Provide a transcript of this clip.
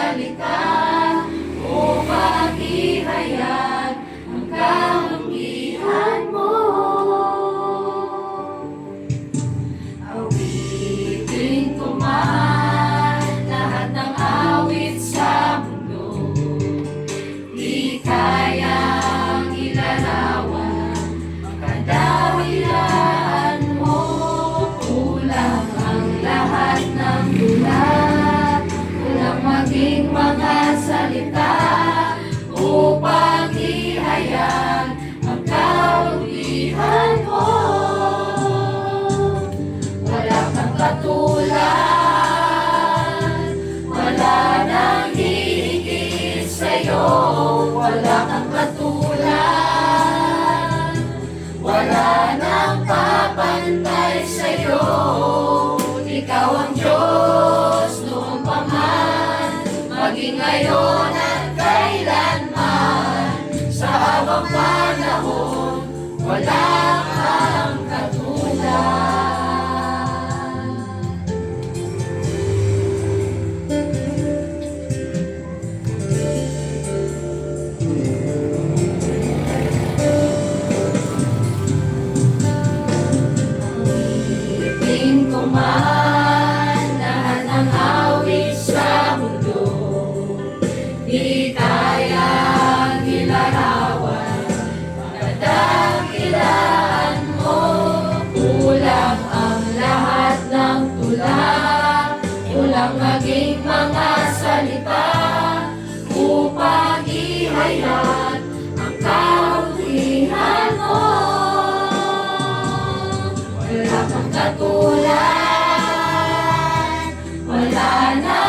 salita upang ihayag ang kamanggihan mo. Awitin ko man lahat ng awit sa mundo, di kayang ilarawan ang kadahilan mo. Kulang ang lahat ng dula, kulang maging mga salita upang ihayag ang kabutihan mo. Wala kang katulad, wala nang hihigit sa'yo. Wala kang katulad, wala nang papantay sa'yo. Ikaw ang Diyos noon pa man, maging ngayon at kailanman. Sa habang panahon, wala kang katulad. Awitin ko man lahat ng awit sa mundo, di kayang ilarawan ang kadahilan mo. Kulang ang lahat ng tula, kulang maging mga salita upang ihayag ang kabutihan mo. Wala kang katulad, wala na